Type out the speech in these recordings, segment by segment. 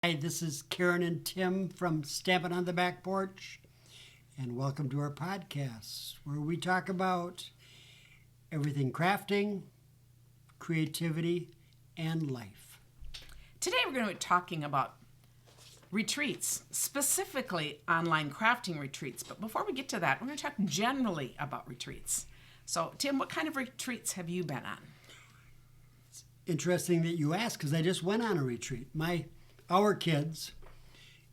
Hi, this is Karen and Tim from Stampin' on the Back Porch, and welcome to our podcast where we talk about everything crafting, creativity, and life. Today we're going to be talking about retreats, specifically online crafting retreats. But before we get to that, we're going to talk generally about retreats. So, Tim, what kind of retreats have you been on? It's interesting that you asked because I just went on a retreat. Our kids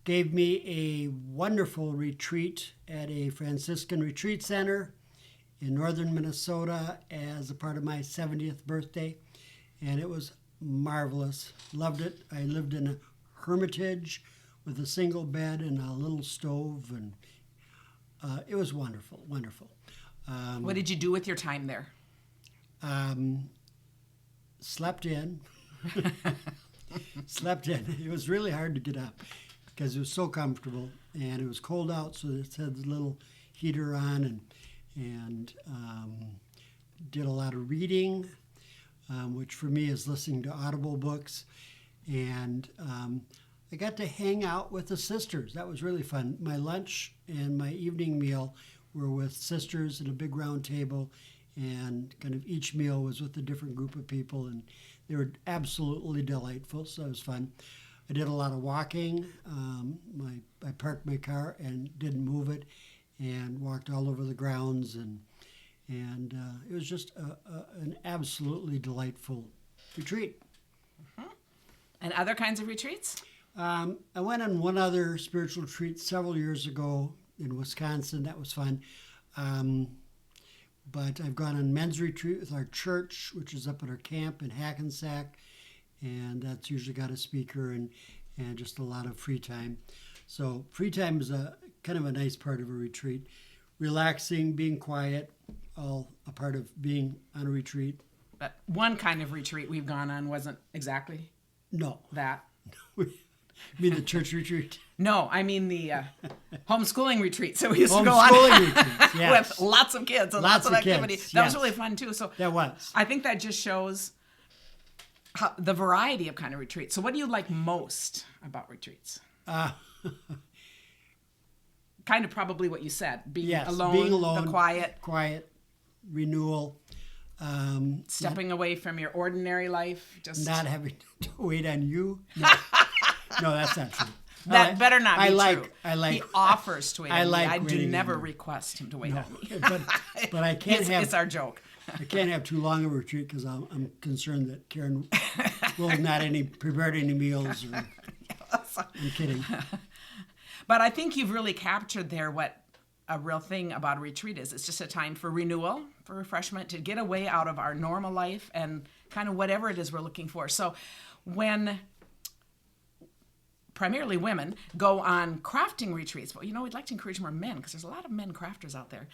gave me a wonderful retreat at a Franciscan retreat center in northern Minnesota as a part of my 70th birthday, and it was marvelous. Loved it. I lived in a hermitage with a single bed and a little stove, and it was wonderful, wonderful. What did you do with your time there? Slept in. Slept in. It was really hard to get up because it was so comfortable, and it was cold out, so it had the little heater on, and did a lot of reading, which for me is listening to Audible books, and I got to hang out with the sisters. That was really fun. My lunch and my evening meal were with sisters at a big round table, and kind of each meal was with a different group of people, and they were absolutely delightful, so it was fun. I did a lot of walking. I parked my car and didn't move it, and walked all over the grounds, and it was just an absolutely delightful retreat. Mm-hmm. And other kinds of retreats? I went on one other spiritual retreat several years ago in Wisconsin. That was fun. But I've gone on men's retreat with our church, which is up at our camp in Hackensack, and that's usually got a speaker and just a lot of free time. So free time is a kind of a nice part of a retreat. Relaxing, being quiet, all a part of being on a retreat. But one kind of retreat we've gone on wasn't exactly that. You mean the church retreat? No, I mean the homeschooling retreat. So we used to go on retreats, yes. with lots of kids and lots of activity. Kids, that yes. was really fun too. So that was. I think that just shows the variety of kind of retreats. So what do you like most about retreats? Kind of probably what you said. Being alone, the quiet, renewal. Stepping away from your ordinary life. Just not having to wait on you. No, that's not true. That better not be true. I he offers to wait on me. I do on never you. request him to wait on me. But I can't have. It's our joke. I can't have too long a retreat because I'm concerned that Karen will not prepared any meals. I'm kidding. But I think you've really captured there what a real thing about a retreat is. It's just a time for renewal, for refreshment, to get away out of our normal life and kind of whatever it is we're looking for. So when primarily women go on crafting retreats, but we'd like to encourage more men because there's a lot of men crafters out there.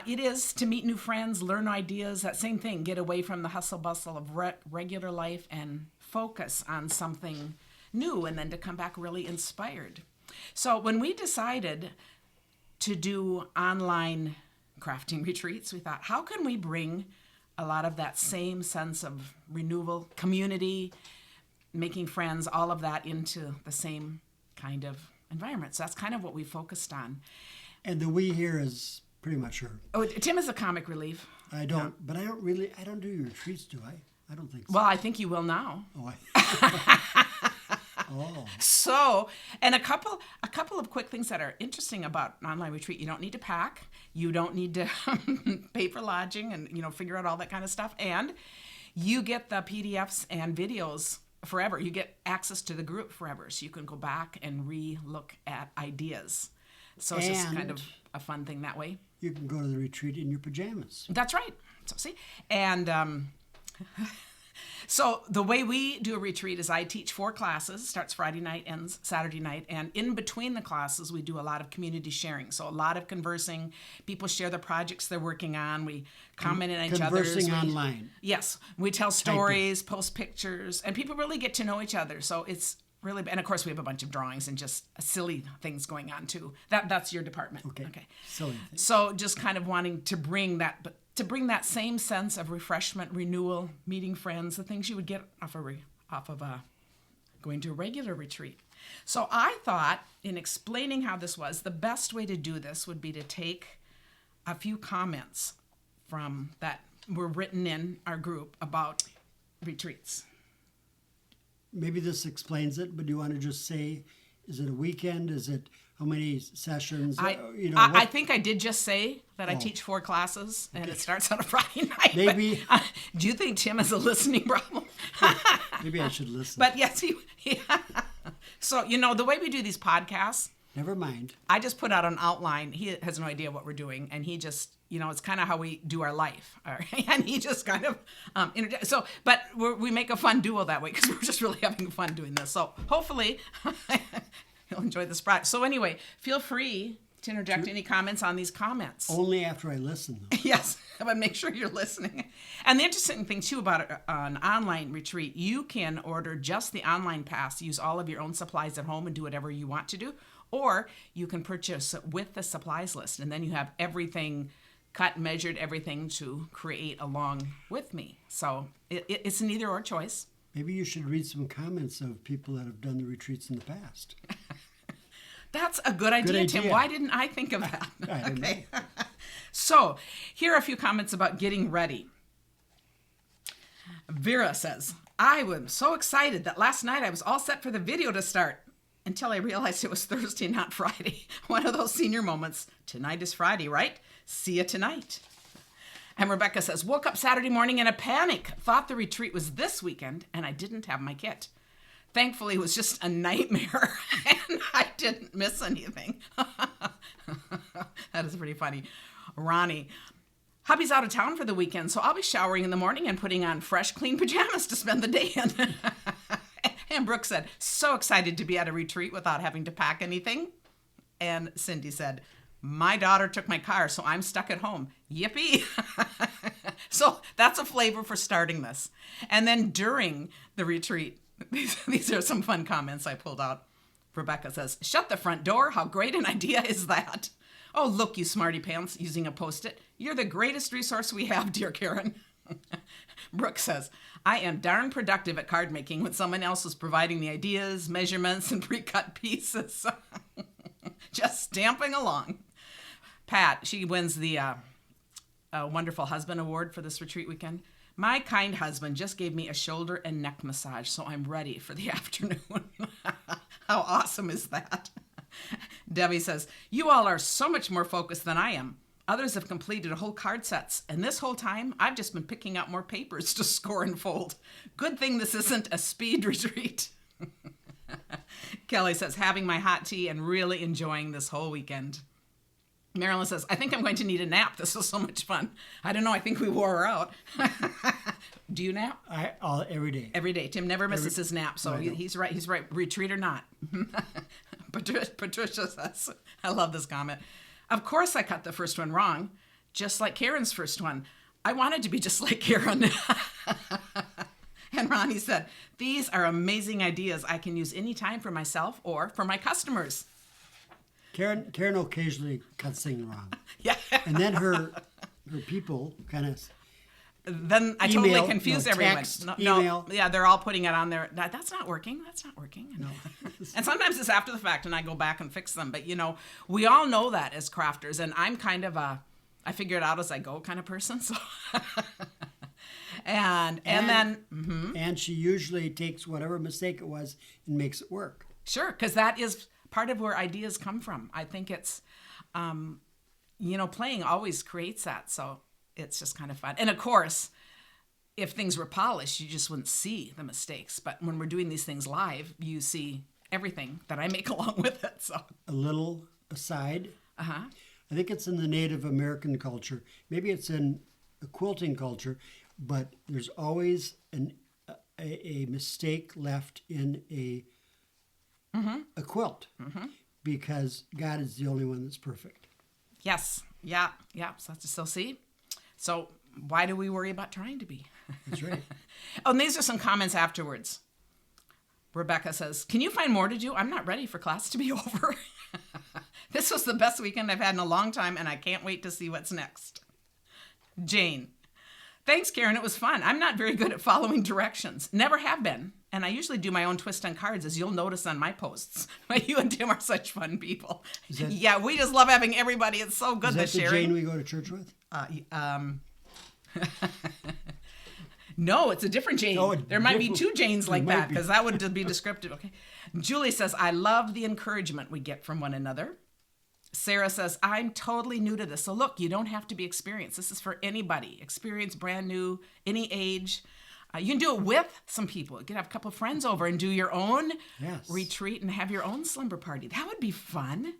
It is to meet new friends, learn ideas, that same thing, get away from the hustle bustle of regular life and focus on something new, and then to come back really inspired. So when we decided to do online crafting retreats, we thought, how can we bring a lot of that same sense of renewal, community, making friends, all of that into the same kind of environment. So that's kind of what we focused on. And the we here is pretty much her. Oh, Tim is a comic relief. I don't do your retreats, do I? I don't think so. Well, I think you will now. Oh, So, and a couple of quick things that are interesting about an online retreat. You don't need to pack. You don't need to pay for lodging and, figure out all that kind of stuff. And you get the PDFs and videos forever. You get access to the group forever. So you can go back and re-look at ideas. So it's just kind of a fun thing that way. You can go to the retreat in your pajamas. That's right. So see, and so the way we do a retreat is I teach 4 classes, starts Friday night, ends Saturday night, and in between the classes we do a lot of community sharing. So a lot of conversing. People share the projects they're working on. We comment on each other's. Conversing online. Yes. We tell stories, post pictures, and people really get to know each other. So it's really, and of course we have a bunch of drawings and just silly things going on too. That's your department. Okay. Silly things. So just kind of wanting to bring that, but to bring that same sense of refreshment, renewal, meeting friends, the things you would get off of going to a regular retreat. So I thought, in explaining how this was, the best way to do this would be to take a few comments from that were written in our group about retreats. Maybe this explains it, but do you want to just say, is it a weekend? Is it how many sessions? I think I did just say that I teach 4 classes and it starts on a Friday night. Maybe. But, do you think Tim has a listening problem? Maybe I should listen. But yes, So, the way we do these podcasts, Never mind. I just put out an outline. He has no idea what we're doing. And he just, it's kind of how we do our life. All right? And he just kind of, but we make a fun duo that way because we're just really having fun doing this. So hopefully you'll enjoy this project. So anyway, feel free to interject any comments on these comments. Only after I listen, though. Yes, but make sure you're listening. And the interesting thing, too, about an online retreat, you can order just the online pass, use all of your own supplies at home and do whatever you want to do. Or you can purchase with the supplies list, and then you have everything cut, measured, everything to create along with me. So it's an either or choice. Maybe you should read some comments of people that have done the retreats in the past. That's a good idea, Tim. Why didn't I think of that? I don't know. So here are a few comments about getting ready. Vera says, I was so excited that last night I was all set for the video to start until I realized it was Thursday, not Friday. One of those senior moments. Tonight is Friday, right? See you tonight. And Rebecca says, woke up Saturday morning in a panic. Thought the retreat was this weekend and I didn't have my kit. Thankfully, it was just a nightmare and I didn't miss anything. That is pretty funny. Ronnie, hubby's out of town for the weekend, so I'll be showering in the morning and putting on fresh, clean pajamas to spend the day in. And Brooke said, so excited to be at a retreat without having to pack anything. And Cindy said, my daughter took my car, so I'm stuck at home. Yippee. So that's a flavor for starting this. And then during the retreat, these are some fun comments I pulled out. Rebecca says, shut the front door. How great an idea is that? Oh, look, you smarty pants, using a Post-it. You're the greatest resource we have, dear Karen. Brooke says, I am darn productive at card making when someone else is providing the ideas, measurements, and pre-cut pieces. Just stamping along. Pat, she wins the Wonderful Husband Award for this retreat weekend. My kind husband just gave me a shoulder and neck massage, so I'm ready for the afternoon. How awesome is that? Debbie says, you all are so much more focused than I am. Others have completed whole card sets, and this whole time, I've just been picking up more papers to score and fold. Good thing this isn't a speed retreat. Kelly says, having my hot tea and really enjoying this whole weekend. Marilyn says, I think I'm going to need a nap. This was so much fun. I don't know. I think we wore her out. Do you nap? Every day. Every day. Tim never misses his nap, so he's right. He's right. Retreat or not. Patricia says, I love this comment. Of course I cut the first one wrong, just like Karen's first one. I wanted to be just like Karen. And Ronnie said, these are amazing ideas I can use anytime for myself or for my customers. Karen occasionally cuts things wrong. Yeah. And then her people kind of then I totally confuse everyone. Text, email. Yeah, they're all putting it on there. That's not working. That's not working. No. And sometimes it's after the fact, and I go back and fix them. But we all know that as crafters, and I'm kind of I figure it out as I go kind of person. So, and then and she usually takes whatever mistake it was and makes it work. Sure, because that is part of where ideas come from. I think it's, playing always creates that. So. It's just kind of fun. And of course, if things were polished, you just wouldn't see the mistakes. But when we're doing these things live, you see everything that I make along with it. So a little aside. I think it's in the Native American culture. Maybe it's in a quilting culture, but there's always a mistake left in a quilt because God is the only one that's perfect. Yes. Yeah. So see? So why do we worry about trying to be? That's right. Oh, and these are some comments afterwards. Rebecca says, can you find more to do? I'm not ready for class to be over. This was the best weekend I've had in a long time, and I can't wait to see what's next. Jane, thanks, Karen. It was fun. I'm not very good at following directions. Never have been. And I usually do my own twist on cards, as you'll notice on my posts. You and Tim are such fun people. Yeah, we just love having everybody. It's so good Is to that the share. Jane we go to church with? No, it's a different Jane. Oh, there might be two Janes like might that, be. because that would be descriptive. Okay. Julie says, I love the encouragement we get from one another. Sarah says, I'm totally new to this. So look, you don't have to be experienced. This is for anybody. Experienced, brand new, any age. You can do it with some people. You can have a couple of friends over and do your own retreat and have your own slumber party. That would be fun.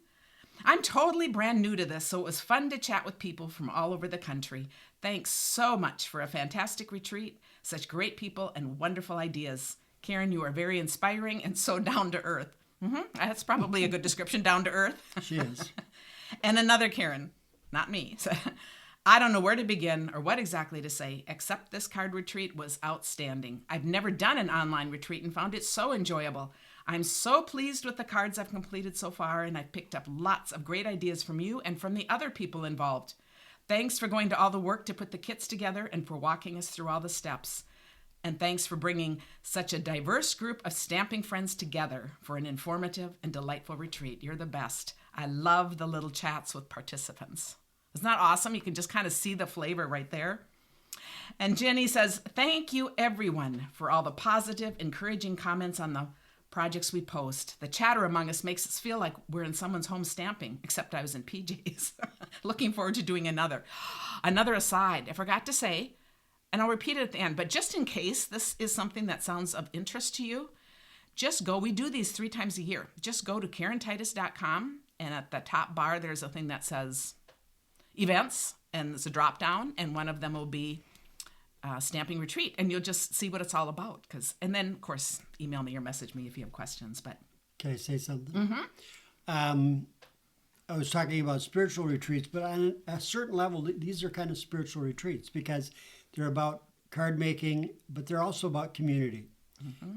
I'm totally brand new to this, so it was fun to chat with people from all over the country. Thanks so much for a fantastic retreat, such great people and wonderful ideas. Karen, you are very inspiring and so down to earth. That's probably a good description, down to earth. She is. And another Karen, not me, said, I don't know where to begin or what exactly to say, except this card retreat was outstanding. I've never done an online retreat and found it so enjoyable. I'm so pleased with the cards I've completed so far, and I've picked up lots of great ideas from you and from the other people involved. Thanks for going to all the work to put the kits together and for walking us through all the steps. And thanks for bringing such a diverse group of stamping friends together for an informative and delightful retreat. You're the best. I love the little chats with participants. Isn't that awesome? You can just kind of see the flavor right there. And Jenny says, thank you everyone for all the positive, encouraging comments on the projects we post. The chatter among us makes us feel like we're in someone's home stamping, except I was in PJs. Looking forward to doing another. Another aside, I forgot to say, and I'll repeat it at the end, but just in case this is something that sounds of interest to you, just go. We do these 3 times a year. Just go to KarenTitus.com, and at the top bar, there's a thing that says events, and it's a drop down, and one of them will be stamping retreat, and you'll just see what it's all about. And then, of course, email me or message me if you have questions. But Can I say something? I was talking about spiritual retreats, but on a certain level, these are kind of spiritual retreats because they're about card making, but they're also about community.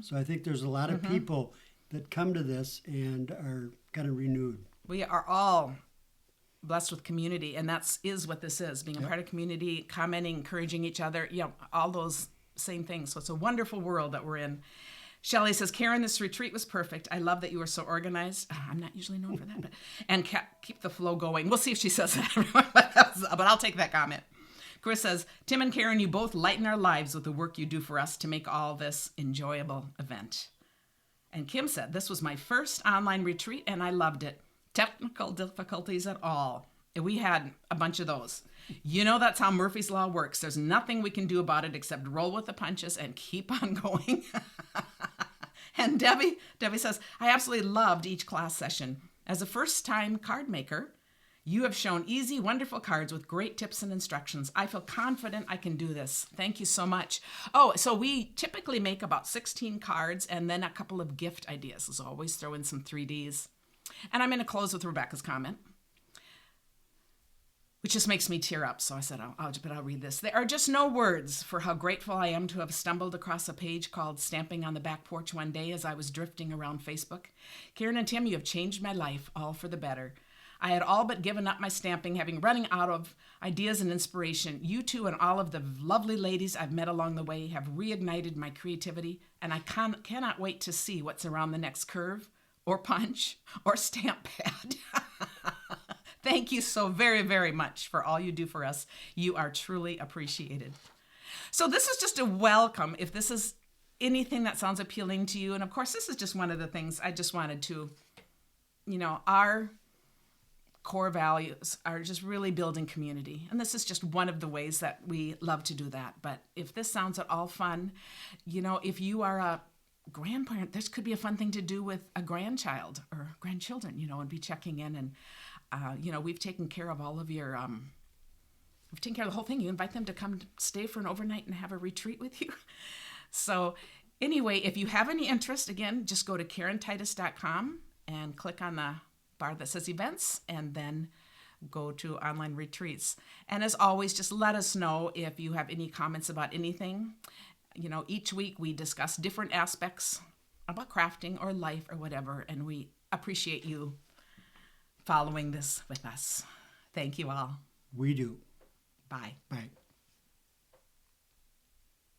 So I think there's a lot of people that come to this and are kind of renewed. We are all blessed with community, and that is what this is, being a part of community, commenting, encouraging each other, all those same things. So it's a wonderful world that we're in. Shelley says, Karen, this retreat was perfect. I love that you were so organized. I'm not usually known for that, and keep the flow going. We'll see if she says that, but I'll take that comment. Chris says, Tim and Karen, you both lighten our lives with the work you do for us to make all this enjoyable event. And Kim said, this was my first online retreat, and I loved it. Technical difficulties at all. We had a bunch of those. That's how Murphy's Law works. There's nothing we can do about it except roll with the punches and keep on going. And Debbie says, I absolutely loved each class session. As a first-time card maker, you have shown easy, wonderful cards with great tips and instructions. I feel confident I can do this. Thank you so much. Oh, so we typically make about 16 cards and then a couple of gift ideas. As always, throw in some 3Ds. And I'm going to close with Rebecca's comment, which just makes me tear up. So I said, I'll read this. There are just no words for how grateful I am to have stumbled across a page called Stamping on the Back Porch one day as I was drifting around Facebook. Karen and Tim, you have changed my life, all for the better. I had all but given up my stamping, running out of ideas and inspiration. You two and all of the lovely ladies I've met along the way have reignited my creativity, and I cannot wait to see what's around the next curve or punch or stamp pad. Thank you so very, very much for all you do for us. You are truly appreciated. So this is just a welcome if this is anything that sounds appealing to you. And of course, this is just one of the things I just wanted to, our core values are just really building community. And this is just one of the ways that we love to do that. But if this sounds at all fun, if you are a grandparent, this could be a fun thing to do with a grandchild or grandchildren, and be checking in. And, we've taken care of all of your, we've taken care of the whole thing. You invite them to come stay for an overnight and have a retreat with you. So anyway, if you have any interest, again, just go to KarenTitus.com and click on the bar that says events and then go to online retreats. And as always, just let us know if you have any comments about anything. Each week we discuss different aspects about crafting or life or whatever, and we appreciate you following this with us. Thank you all. We do. Bye. Bye.